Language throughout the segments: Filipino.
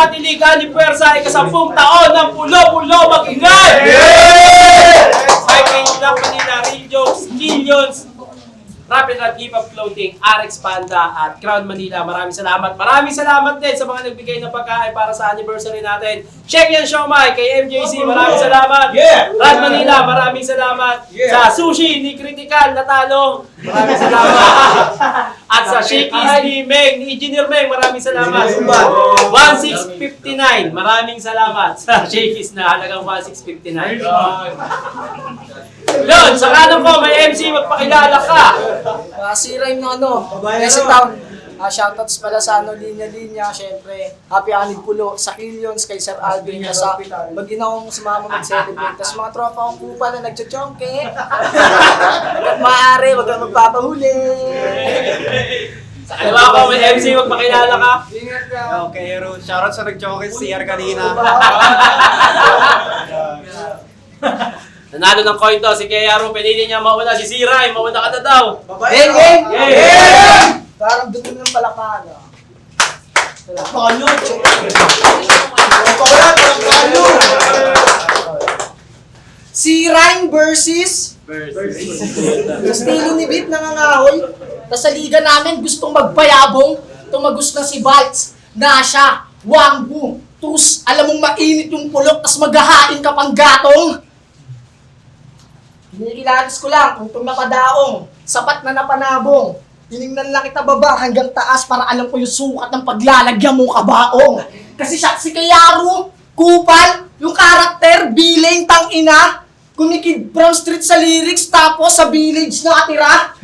Matilikan ni Puwersa ay 10 taon ng pulo-pulo mag-ingay! May K-Lab Manila, Real Jokes, Killions, Rapid at Hip Hop Clothing, RX Panda at Crown Manila. Maraming salamat. Maraming salamat din sa mga nagbigay ng pagkain para sa anniversary natin. Check yan, Siomai, kay MJC. Maraming salamat. Rad Manila, maraming salamat. Sa sushi ni Critical Natalo. Maraming salamat. At sa Shakey's ni Meng, ni Engineer Meng, maraming salamat. 1659, maraming salamat sa Shakey's na halagang 1659. Yun, sa kanan ko, may MC, magpakilala ka. Si Rhyme ng Quezon Town. Shoutouts pala sa linya-linya, syempre. Happy Anib Pulo sa Killions, kay Sir Alvin, sa mag-ginawang sumama mag-celebrate. Tapos mga tropa kong kupa na nagchochongke. Hanggat maaari, wag kang magpapahuli. Sa kaliwa ko, may MC, magpakilala ka. Ingat ka. Okay, Ruth. Shoutout sa nag-choke si CR kanina. Nanalo ng coin to, si Keyaro, pinili niya mauna, si Siray, mauna ka na daw. Hey! Parang doon ng palakpakan. Si Rhyme versus estilo ni Bip nangangahoy. Tapos sa liga namin gustong magpayabong. Tumagos na si Baltz, Nasha, Wangbu, Tus. Alam mong mainit yung pulok tapos maghahain ka pang gatong. Kinikilatis ko lang kung itong napadaong, sapat na napanabong. Tinignan lang kita baba hanggang taas para alam ko yung sukat ng paglalagyan mong kabaong. Kasi siya, si Keyaro, kupal, yung karakter, bileng, tangina, kumikid Brown Street sa lyrics tapos sa village na atira.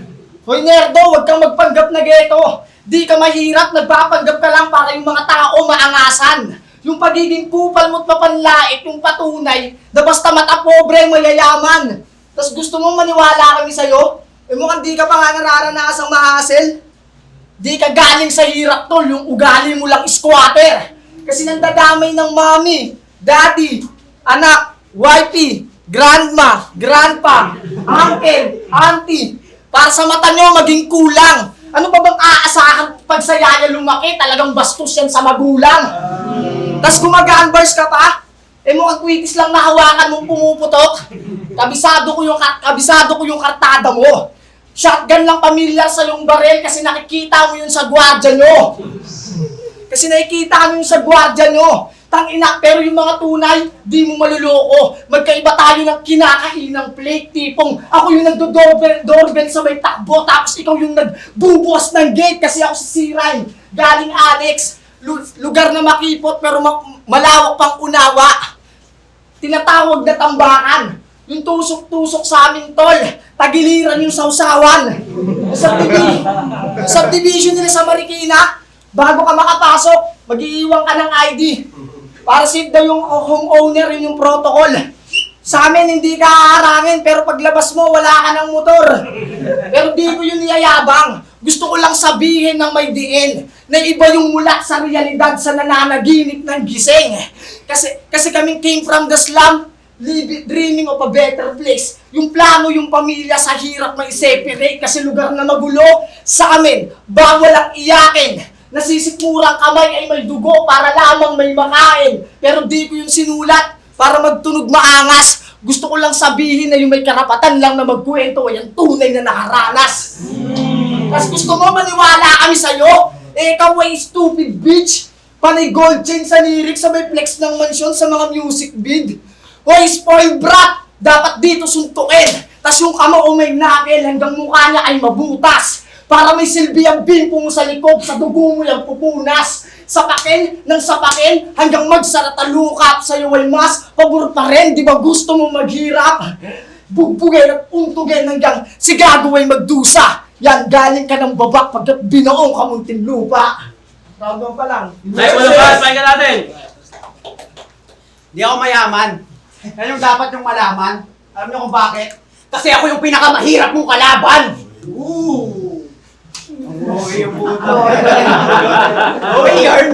Hoy nerdo, wag kang magpanggap na geto. Di ka mahirap, nagpapanggap ka lang para yung mga tao maangasan. Yung pagiging kupal mo't mapanlait, yung patunay, na basta mata pobre, mayayaman. Tapos gusto mong maniwala kami sa'yo? Eh mukhang di ka pa nga nararanasang mahasel. Di ka galing sa hirap tol, yung ugali mo lang squatter. Kasi nandadamay ng mami, daddy, anak, wifey, grandma, grandpa, uncle, auntie. Para sa mata nyo maging kulang. Ano ba bang aasahan pag sa yaya lumaki? Talagang bastos yan sa magulang. Tapos gumagaan-bars ka pa? Eh mukhang kwitis lang na hawakan mong pumuputok. Kabisado ko yung kartada mo. Shotgun lang pamilyar sa yung barel kasi nakikita mo yun sa gwardya nyo. Kasi nakikita mo yun sa gwardya nyo. Tangina, pero yung mga tunay, di mo maluloko. Magkaiba tayo ng kinakainang plate. Tipong ako yung nagdo-doorbell sa may takbo, tapos ikaw yung nagbubukas ng gate kasi ako si Siray. Galing Alex. Lugar na makipot pero malawak pang unawa. Tinatawag na tambakan. Yung tusok-tusok sa amin, tol. Tagiliran yung sausawan. Subdivision nila sa Marikina, bago ka makapasok, mag-iiwan ka ng ID. Para safe daw yung homeowner, yun yung protocol. Sa amin, hindi ka haharangin, pero paglabas mo, wala ka ng motor. Pero di ko yun niyayabang. Gusto ko lang sabihin ng may diin na iba yung mula sa realidad sa nananaginip ng gising. Kasi kaming came from the slum, dreaming of a better place. Yung plano, yung pamilya sa hirap may separate kasi lugar na magulo. Sa amin, bawal ang iyakin. Nasisipurang kamay ay may dugo para lamang may makain. Pero di ko yung sinulat para magtunog maangas. Gusto ko lang sabihin na yung may karapatan lang na magkwento ay ang tunay na nakaranas. Kasi gusto mo maniwala kami sa'yo? Eh, ikaw ay stupid bitch. Panay gold chain sa lyrics sa may flex ng mansyon sa mga music vid. Hoy, spoiled brat! Dapat dito suntukin. Tas yung kamao may nakil hanggang mukha niya ay mabutas. Para may silbi ang bimpo mo sa likod, sa dugo mo yung pupunas. Sapakin ng sapakin hanggang magsaratalukap sa'yo ay mas pabor pa rin. Di ba gusto mo maghirap? Bugbugin at untugin hanggang si gago ay magdusa. Yan, galing ka ng babak pagkat binoong ka munting lupa. Bago pa lang. Tayo mo na ba? Pahinga natin. Di ako mayaman. Yan yung dapat yung malaman. Alam niyo kung bakit? Kasi ako yung pinakamahirap mong kalaban! Ooh! Oh, yung puto. Oh, yarn!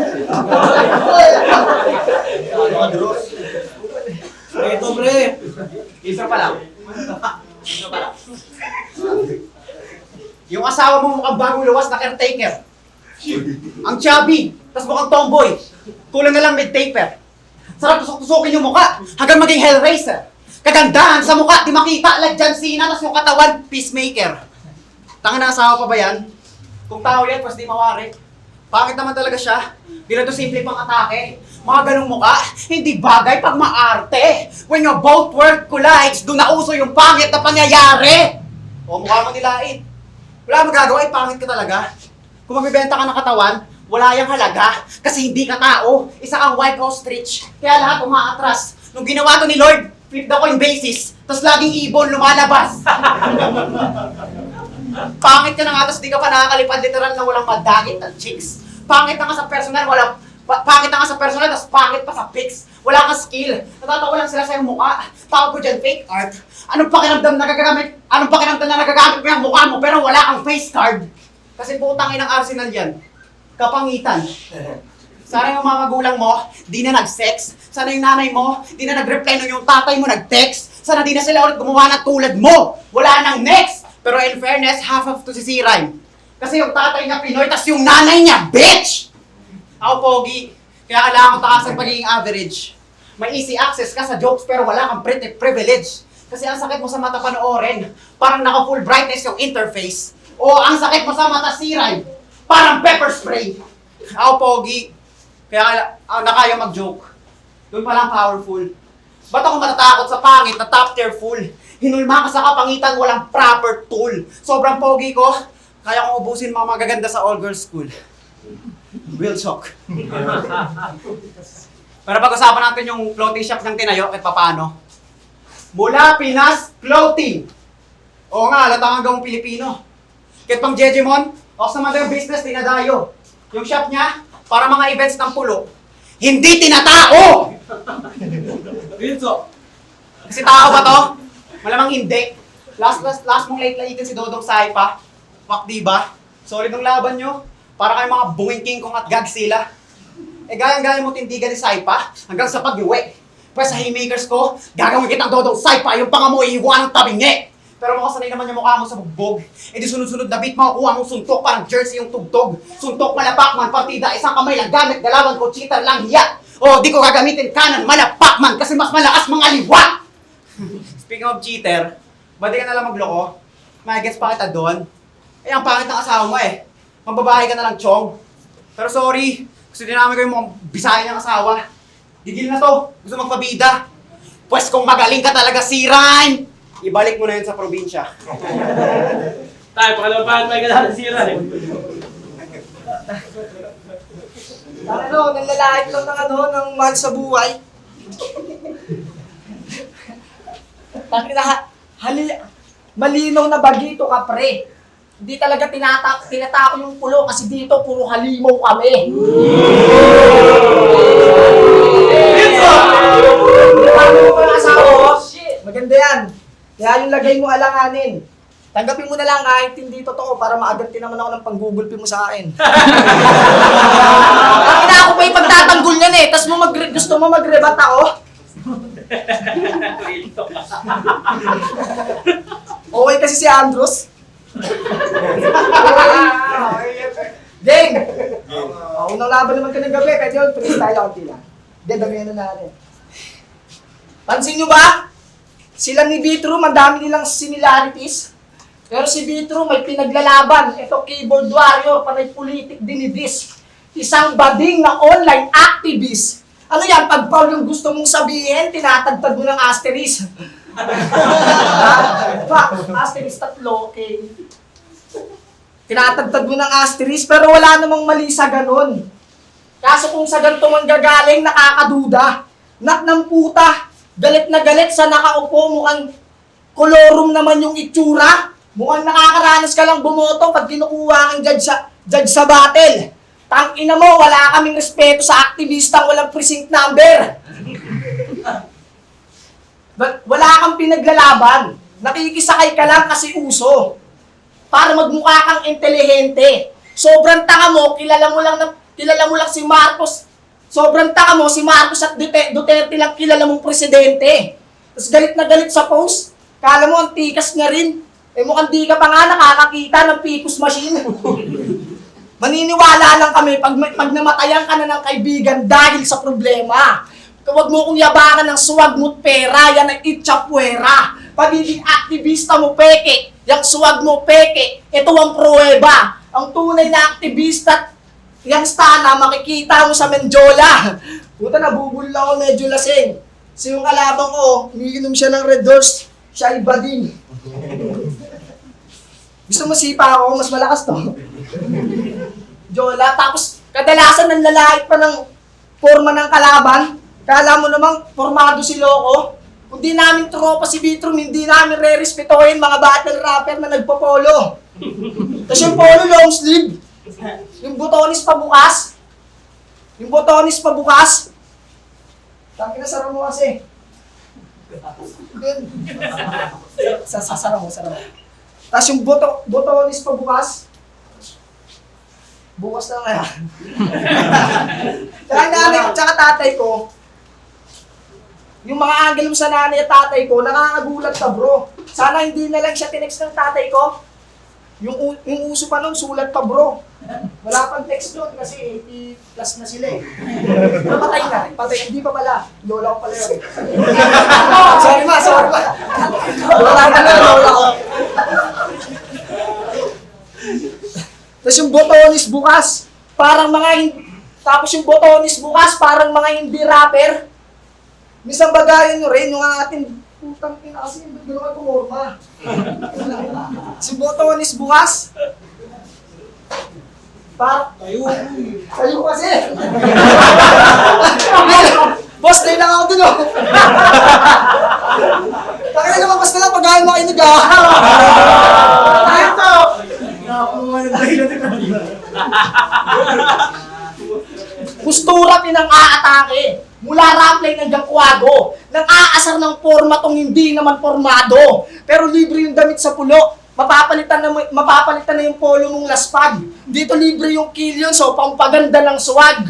Ito, pre. Isa pa lang. Isa pa lang. Yung asawa mo mukhang bagong luwas na caretaker. Ang chubby, tas mukhang tomboy. Kulang na lang mid-taper. Sarap tusok-tusokin yung mukha hanggang maging Hellraiser. Kagandahan sa mukha, di makita, like John Cena, tas yung katawan, Peacemaker. Tanga na asawa pa ba yan? Kung tao yan, pas di mawari. Pangit naman talaga siya. Di na to simple pang atake. Mga ganong mukha, hindi bagay pag maarte. When your both world collides, doon na uso yung pangit na pangyayari. O mukha mo nilain. Wala magagawa, pangit ka talaga. Kung magbibenta ka ng katawan, wala yung halaga. Kasi hindi ka tao. Isa kang white ostrich. Kaya lahat umaatras. Nung ginawa to ni Lord, flip the coin basis. Tapos laging ibon lumalabas. Pangit ka na nga, tapos di ka pa nakakalipad literal na walang madagit ng chicks. Pangit na nga sa personal, pangit na nga sa personal, tapos pangit pa sa pics. Wala kang skill. Natatawa lang sila sa iyong mukha. Tawag ko dyan, fake art. Anong pakiramdam na nagagamit mo yung mukha mo pero wala kang face card? Kasi putang inang Arsenal yan. Kapangitan. Sana yung mga magulang mo, di na nag-sex. Sana yung nanay mo, di na nag-reply nung yung tatay mo nag-text. Sana di na sila ulit gumawa ng tulad mo. Wala nang next. Pero in fairness, half of to si C-Rhyme. Kasi yung tatay niya Pinoy, tas yung nanay niya, bitch! Ako, Pogi. Kaya kailangan ko takasan pagiging average. May easy access ka sa jokes pero wala kang privilege. Kasi ang sakit mo sa mata panoorin, parang naka-full brightness yung interface. O ang sakit mo sa mata C-Rhyme, parang pepper spray. Ako, Pogi. Kaya nakaya mag-joke. Doon pa lang powerful. Ba't ako matatakot sa pangit na top tier fool? Hinulma ka sa kapangitan, walang proper tool. Sobrang pogi ko, kaya kong ubusin mga magaganda sa all-girls school. Real talk. Pero pag-usapan natin yung clothing shop ng tinayo at papaano. Mula Pinas Clothing. Oo nga, halatang gawang Pilipino. Kahit pang Jejemon, o sa mga business, tinadayo. Yung shop niya, para mga events ng pulo, hindi tinatao! Kasi tao ba to? Malamang hindi. Last mong late-laitin si Dodong Saipa. Fuck, diba? Solid ng laban nyo. Para kayo mga bunging king kong at Godzilla. Eh, gaya-gaya mo tindigan ni Saipa hanggang sa pag-iwi. Pwes sa haymakers ko, gagawin kitang Dodong Saipa, yung panga mo iiwan ng tabingi. Pero makasanay naman yung mukha mo sa bugbog. Eh di sunod-sunod na beat, makukuha mong suntok, parang jersey yung tugtog. Suntok, malapak man, partida, isang kamay lang gamit, galawan ko, cheater lang, hiya. O, di ko gagamitin kanan, malapak man, kasi mas malakas mga liwa. Speaking of cheater, ba't di ka nalang magloko? May gets pa kita doon. Eh, ang pangit ng asawa mo eh. Mambabahay ka na lang, chong. Pero sorry, gusto din namin ko yung mga bisayan ng asawa. Gigil na to, gusto magpabida. Pwes kung magaling ka talaga, C-Rhyme, ibalik mo na yun sa probinsya. Tayo, pakalabahan may ganda ng sira eh. Nanlalait lang ng mahal sa buhay. Malinaw na bagito ka, pre. Hindi talaga tinatako yung pulo kasi dito puro halimaw kami. Paano mo ang asawa ko? Maganda yan. Kaya yung lagay mo alanganin. Tanggapin mo na lang kahit hindi totoo para maaganti naman ako ng panggugulpi mo sa akin. Ang ina ako pa yung pagtatanggol niyan eh. Tapos gusto mo mag-rebat ako? Okay kasi si Andros. Ding! Unang laban naman ka ng gabi, kahit yun, freestyle ako tila. Hindi, damihan na natin. Pansin nyo ba? Sila ni Vitro, madami nilang similarities. Pero si Vitro may pinaglalaban. Ito keyboard warrior, panay politik din ni Dis. Isang bading na online activist. Ano yan, pag Paul yung gusto mong sabihin, tinatagtad mo ng asterisk. Asterisk 3, okay. Tinatagtad mo ng asterisk, pero wala namang mali sa ganun. Kaso kung sa ganito manggagaling, nakakaduda. Nak ng puta, galit na galit sa nakaupo, mukhang kolorum naman yung itsura. Mukhang nakakaranas ka lang bumoto pag kinukuha kang judge sa battle. Tangina mo, wala kaming respeto sa aktivistang walang precinct number. Wala kang pinaglalaban. Nakikisakay ka lang kasi uso. Para magmukha kang intelihente. Sobrang tanga mo, kilala mo lang si Marcos. Sobrang tanga mo, si Marcos at Duterte lang kilala mong presidente. Tapos galit na galit sa post. Kala mo, ang tikas nga rin. Eh mukhang di ka pa nga nakakakita ng Picos machine. Maniniwala lang kami pag namatayan ka na ng kaibigan dahil sa problema. Huwag mo kong yabangan ng suwag mo't pera, yan ang itchapwera. Pagiging aktivista mo peke, yung suwag mo peke, ito ang pruweba. Ang tunay na aktivista, yung stana, makikita mo sa Menjola. Puta, nabubula ako, medyo lasing. So yung kalabang ko, umiinom siya ng Red Doors, siya iba din. Gusto mo sipa ako, mas malakas to. Jola, tapos kadalasan nanlalait pa ng forma ng kalaban. Kala mo namang formado si Loco. Kung di namin tropa si Vitrum, hindi namin re-respetohin mga battle rapper na nagpo-polo. Tapos yung polo long sleeve, yung butonis pa bukas. Yung butonis pa bukas. Taki na sarang mo kasi. Sarang mo. Tapos yung butonis pa bukas. Bukas na kaya. Tsaka nanay ko, tsaka tatay ko, yung mga angle mo sa nanay at tatay ko, nakakagulat ka bro. Sana hindi na lang siya tinext ng tatay ko. Yung uso pa nun, sulat pa bro. Wala pang text doon kasi 80 plus na sila eh. Pero patay, hindi pa pala. Lola ko pala yun. Sorry ma. Lola ko. Tapos yung botonis bukas, parang mga hindi rapper. Minsan bagayan nyo rin yung ating putang ina kasi hindi naman kumorma. Si botonis bukas, tayo kasi. Boss, tayo lang ako dun oh. Takay na lumabas na lang pag-ayon makinig ah. Ito! Kustura pinang-aatake. Mula rapline hanggang kuwago. Nang aasar ng forma tong hindi naman formado. Pero libre yung damit sa pulo. Mapapalitan na yung polo mong laspag. Dito libre yung kilyon, so pampaganda ng swag.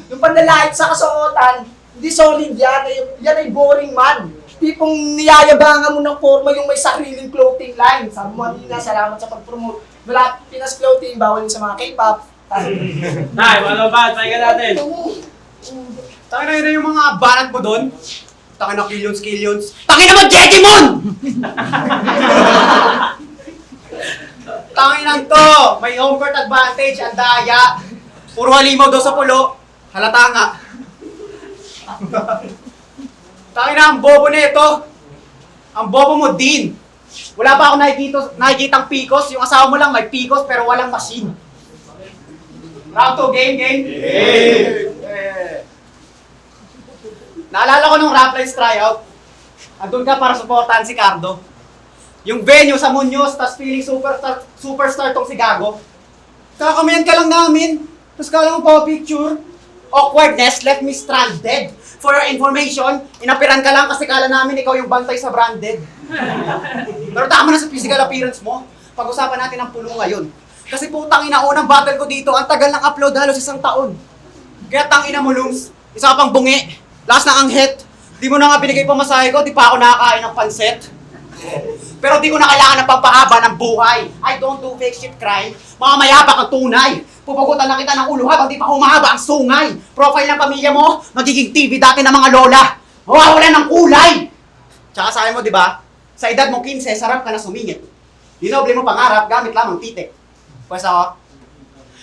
Yung panlalait sa kasuotan, hindi solid yan. Yan ay boring man. Tipong niyayabangan mo ng forma yung may sariling clothing line. Sabi mo, Alina, salamat sa pag-promote. Wala Pinas clothing, bawal yung sa mga K-pop. Nay, mga bad, pahinga natin. Tangina na yung mga banat mo doon. Tangina na killions. Tangina mo, Jejimon! Tangina to! May home court advantage, ang daya. Puro halimaw daw sa pulo. Halata nga. Tangina ang bobo na ito. Ang bobo mo din. Wala pa ako nakikitang pikos. Yung asawa mo lang may pikos pero walang machine. Round 2, game. Naalala ko nung Raplines tryout. Andun ka para supportahan si Cardo. Yung venue sa Muñoz, tas feeling superstar tong si Gago. Kakamayan ka lang namin. Tapos kala mo pa picture. Awkwardness left me stranded. For your information, inapiran ka lang kasi kala namin ikaw yung bantay sa branded. Pero tama na sa physical appearance mo. Pag-usapan natin ang pulo ngayon. Kasi putang ina, unang battle ko dito, ang tagal ng upload halos 1 taon. Kaya tang ina mo, Lums, isa ka pang bungi. Last na ang hit. Di mo na nga binigay pamasahe ko, di pa ako nakakain ng pansit. Pero di ko na kailangan ng pampahaba ng buhay. I don't do fake shit crime. Mga mayabak ang tunay. Pupagutan na kita ng ulo habang di pa humahaba ang sungay. Profile ng pamilya mo, magiging TV dati ng mga lola. Mawawalan ng kulay. Tsaka sabi mo, di ba? Sa edad mo 15, sarap ka na sumingit. Dinoble mo pangarap, gamit lamang titik. Pwes ako,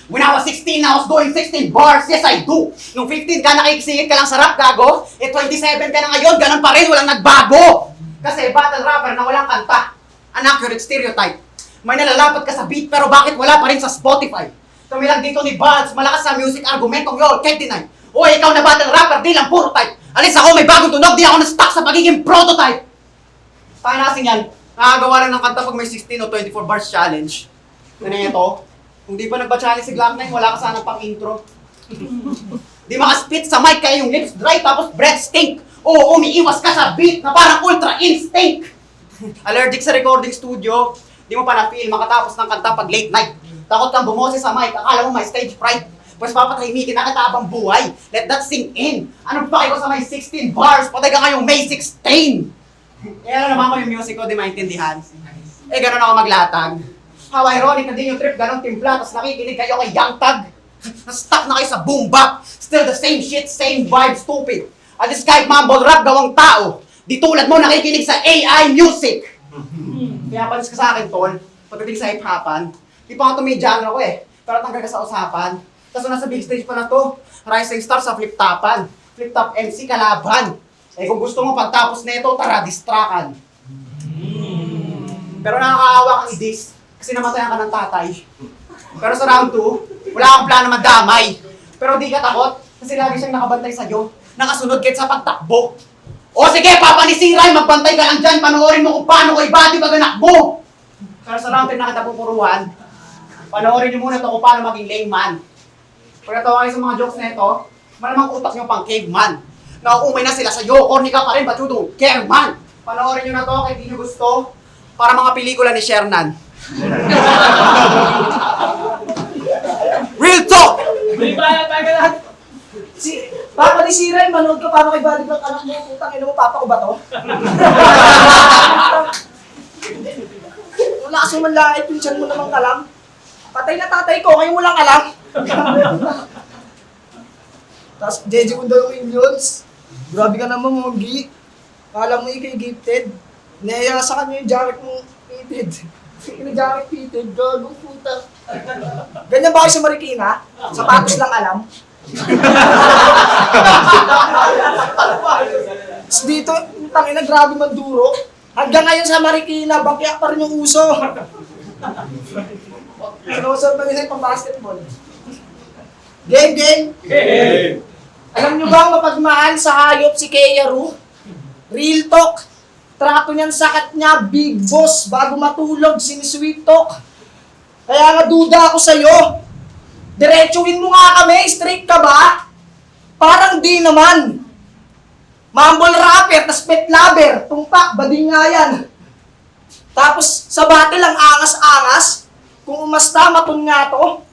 when I was 16, I was doing 16 bars. Yes, I do. Nung 15 ka, nakikisingit ka lang sa rap, gago. 27 ka na ngayon, ganun pa rin, walang nagbago. Kasi battle rapper na walang kanta. An accurate stereotype. May nalalapat ka sa beat, pero bakit wala pa rin sa Spotify? Kami lang dito ni Buds, malakas sa music argumentong yun, can't deny. O ikaw na battle rapper, di lang puro type. Alis ako, may bagong tunog, di ako na-stuck sa pagiging prototype. Tayo nasing yan, nakagawa rin ng kanta pag may 16 o 24 bars challenge. Ganito, kung di pa nagpa-challenge si Glock9, wala ka sanang pang-intro. Di makaspit sa mic kaya yung lips dry tapos breath stink. Oo, umiiwas ka sa beat na parang ultra instinct. Allergic sa recording studio, di mo pa na-feel makatapos ng kanta pag late night. Takot kang bumoses sa mic, akala mo may stage fright. Pues papatahimikin na kita habang buhay. Let that sink in. Anong pake ko sa may 16 bars? Patay ka ngayong May 16. Kaya naman ko yung music ko, di maintindihan. Eh, ganun ako maglatag. How ironic na din yung trip, ganong timpla, tapos nakikinig kayo kay Young Tag. Na-stuck na kayo sa boom bap. Still the same shit, same vibe, stupid. At this kahit mumble rap gawang tao, di tulad mo nakikinig sa AI music. Kaya palis ka sa akin, tol. Pagdating sa hip-hopan, di pa nga ito may genre ko eh. Pero tanggal ka sa usapan. Tapos nasa big stage pa na to, rising star sa flip-topan. Flip-top MC kalaban. Eh kung gusto mo pagtapos na ito, tara, distrakan. Pero nakakaawa kang i-diss, kasi namatayan ka ng tatay. Pero sa round 2, wala kang plano madamay. Pero di ka takot, kasi lagi siyang nakabantay sa'yo. Nakasunod kahit sa pagtakbo. O sige, Papa ni Siray, magbantay ka lang dyan, panoorin mo kung paano ko ibati pag-anak mo. Pero sa round 3 na kita pupuruan, panoorin niyo muna ito kung paano maging layman. Pag natawa kayo sa mga jokes na ito, malamang utak niyo pang caveman. Nauumay na sila sa'yo, corny ka pa rin, but you don't care, man. Panoorin niyo na to kaya di niyo gusto. Para mga pelikula ni Shernan. Real talk! May bayad tayo lahat. Papa ni Siray, manood ka paano kay balik ng anak mo. Putang ina mo, papa ko ba to? Wala kasong manlait yung tiyan mo namang kalam. Patay na tatay ko, ngayon mo lang alam. Tapos, Jeje kung daw yung minions. Grabe ka naman, Mogi. Kala mo ikay gifted. Naya sa kanya yung jacket mo fitted. Yung jacket fitted, gagong puta. Ganyan ba kayo sa Marikina? Sapatos lang alam. Tapos dito, tangina, grabe manduro. Hanggang ngayon sa Marikina, bakya pa rin yung uso. Sinusod pa nila yung pang-basketball. Game! Alam nyo ba ang mapagmahal sa hayop si Kea Ru? Real talk. Trato niyan sakat niya, big boss. Bago matulog, sinisweet talk. Kaya nga duda ako sa'yo. Diretsuhin mo nga kami, straight ka ba? Parang di naman. Mumble rapper, tas pet lover, tumpak, bading nga yan. Tapos sa battle ang angas-angas. Kung umasta, matun nga to.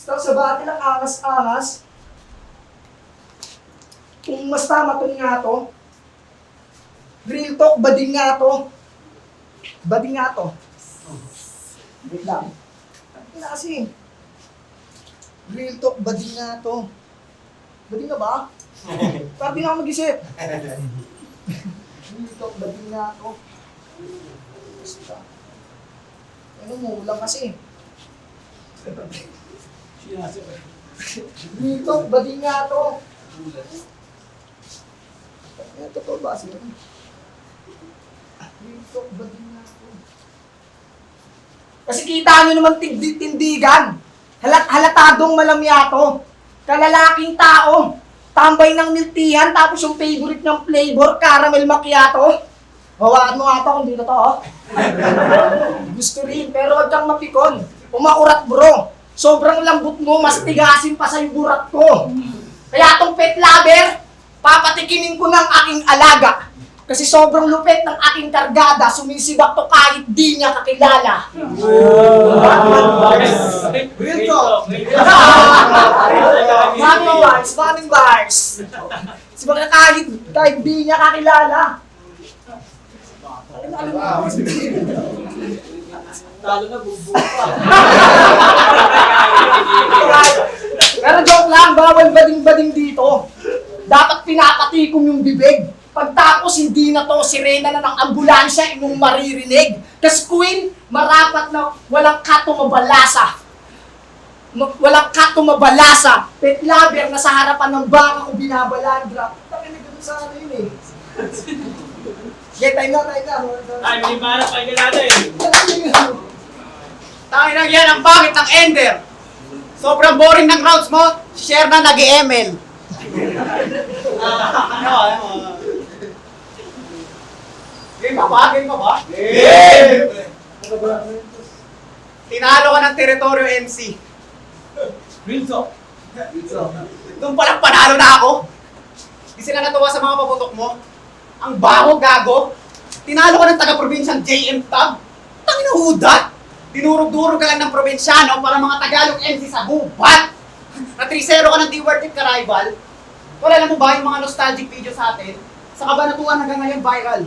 Tapos sa battle ang angas-angas. Kung umasta, matun nga to. Real talk, bading nga to. Bading nga to. Wait lang. Ano na kasi? Real talk, bading nga to. Bading nga ba? Parang di na ako mag-isip. Real talk, bading nga to. Basta. Ano mo, ulang kasi. Real talk, bading nga to. Ano totoo ba kasi? Real talk, bading nga to. Kasi kita nyo naman tindigan. Halatadong malamyato. Kalalaking tao. Tambay ng miltihan tapos yung favorite ng flavor, caramel macchiato. Hawaan mo nga ito kung dito to, oh. Gusto rin, pero wag kang mapikon. Umaurat, bro. Sobrang lambot mo, mas tigasin pa sa yung burat ko. Kaya tong pet lover, papatikinin ko ng aking alaga. Kasi sobrang lupit ng aking kargada, sumisibak to kahit di niya kakilala. Real talk. Maraming bars. Sibak na kahit di niya kakilala. Talo na, bubo pa. Pero joke lang, bawal bading-bading dito. Dapat pinapatikom yung bibig. Pagtapos, hindi na to, sirena na ng ambulansya inyong maririnig. Kasi Queen, marapat na walang kato mabalasa. Walang kato mabalasa. Pet lover na sa harapan ng baka ko binabalandra. Taki na ganun sa ano yun eh. Okay, time na. Ay, may ibarap pa natin. Tangin lang yan, ang pangit ng Ender. Sobrang boring ng rounds mo, share na nag-ML. Game pa ba? Game! Tinalo ka ng teritoryo MC. Real talk. Doon palang panalo na ako. Di sila natuwa sa mga paputok mo. Ang baho, gago. Tinalo ka ng taga-probinsyang JM Tab. Tangina hudat. Dinurog-durog ka lang ng probinsyano para mga Tagalog MC sa gubat. Na 3-0 ka ng di worth it ka rival. Wala alam mo ba yung mga nostalgic video sa atin? Sa kabanatuan hanggang ngayon viral.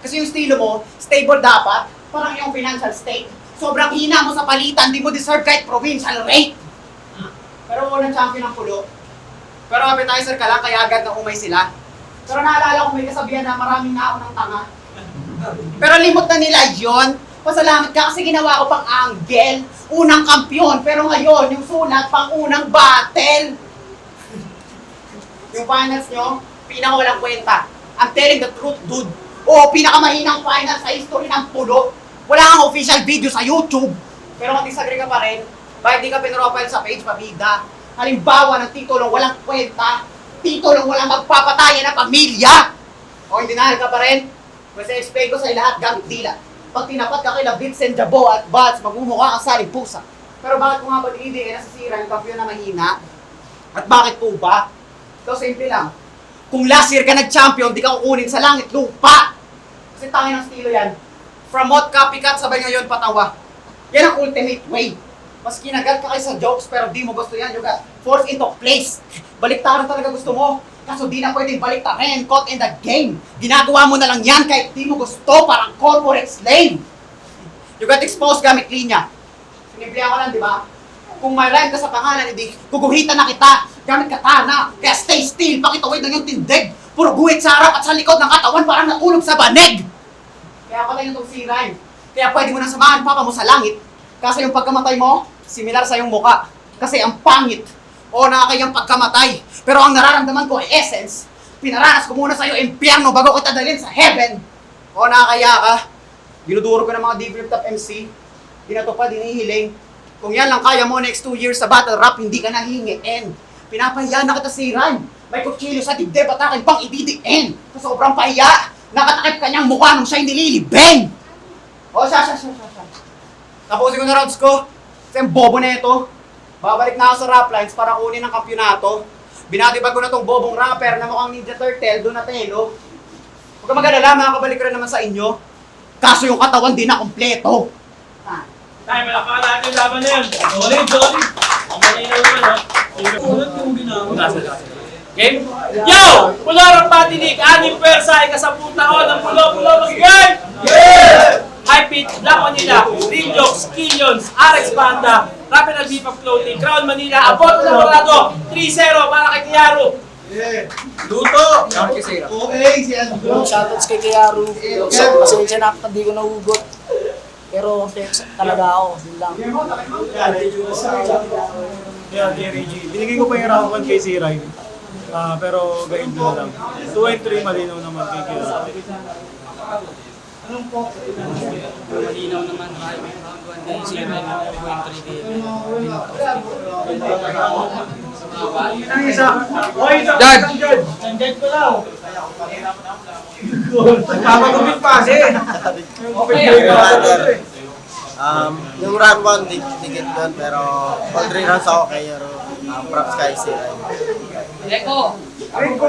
Kasi yung estilo mo, stable dapat. Parang yung financial state. Sobrang hina mo sa palitan, di mo deserve kahit provincial rate. Pero unang champion ng pulo. Pero appetizer ka lang, kaya agad na umay sila. Pero naalala ko may kasabihan na maraming naunang tanga. Pero limot na nila yon. Pasalamat ka kasi ginawa ko pang angle. Unang kampiyon, pero ngayon, yung sulat pang unang battle. Yung finals nyo, pinakawalang kwenta. I'm telling the truth, dude. Oo, pinakamahinang finals sa history ng pulo. Wala kang official video sa YouTube. Pero kung disagree ka pa rin, bakit di ka pinrofile sa page, pabida? Halimbawa ng titulong walang kwenta, titulong walang magpapatayan na pamilya. O hindi na ka pa rin? Kasi explain ko sa lahat gamit dila. Pag tinapat ka kay Vincent Jabo at Bats, magmumukha kang saling pusa. Pero bakit ko nga ba hindi nasisira yung kampiyon na mahina? At bakit po ba? So simple lang. Kung last year ka nag-champion, di ka kukunin sa langit lupa. Kasi tangin ng estilo yan. From what copycat, sabay ngayon patawa. Yan ang ultimate way. Mas kinagat ka kayo sa jokes, pero di mo gusto yan. You got forced into place. Baliktaran talaga gusto mo. Kaso di na pwedeng baliktarin, caught in the game. Ginagawa mo na lang yan kahit di mo gusto, parang corporate slave. You got exposed gamit linya. Sinimplihan ko lang, di ba? Kung may rhyme ka sa pangalan, hindi, guguhitan na kita. Gamit katana, kaya stay still, pakitawid ng iyong tindig. Puro guhit sa harap at sa likod ng katawan, parang natulog sa banig. Kaya patay na itong si rhyme. Kaya pwede mo nang samahan papa mo sa langit. Kasi yung pagkamatay mo, similar sa iyong muka. Kasi ang pangit. O nakakayang pagkamatay. Pero ang nararamdaman ko ay essence. Pinaranas ko muna sa iyo impyerno bago kita dalhin sa heaven. O nakakaya ka. Dinuduro ko ng mga developed top MC. Dinatupad, dinihiling. Kung yan lang kaya mo next 2 years sa battle rap, hindi ka nahingiin. Pinapahiya na kita si Ryan. May kutsilyo sa dibdib at akin pang ididiin. Sa sobrang pahiya, nakatakip kanyang mukha nung siya'y nililibing. O siya. Tapusin ko na rounds ko. Kasi ang bobo na ito. Babalik na ako sa rap lines para kunin ang kampyonato. Binatibag ko na tong bobong rapper na mukhang Ninja Turtle, Donatello. Huwag ka mag-alala, makakabalik rin naman sa inyo. Kaso yung katawan di na kompleto. Tayo, malakakan natin yung laban na yun. Jolly. Ang malinaw naman, ha? Ulat yung ginagawa. Game? Yo! Pularang Patinik, aning pwersa, ika-10 taon ng pulo-pulo magigay! Yeah! High Pitch, Black Manila, Real Jokes, Killions, RX Banda, Rapid and Beef of Clothing, Crown Manila, Aboto ng Morado, 3-0 para kay Kiyaru. Luto! Okay, si Andrew. Shoutouts kay Kiyaru. Pasensya na ako, hindi ko nahugot. Pero talaga ako, yun lang. Yeah, Jerry G. Binigay ko pa yung round 1 kay si Ryan. Pero gain ko na lang. 2 and 3 malinaw naman kay Kira. Malinaw naman round 1 kay si Ryan, 2-3 kay Ang isa. Dad! Nandyan ko lang. Papagupit pa kasi. Yung round 1, digit doon, pero all 3 rounds ako kay Yaro. Props kay si Ryan. Eko!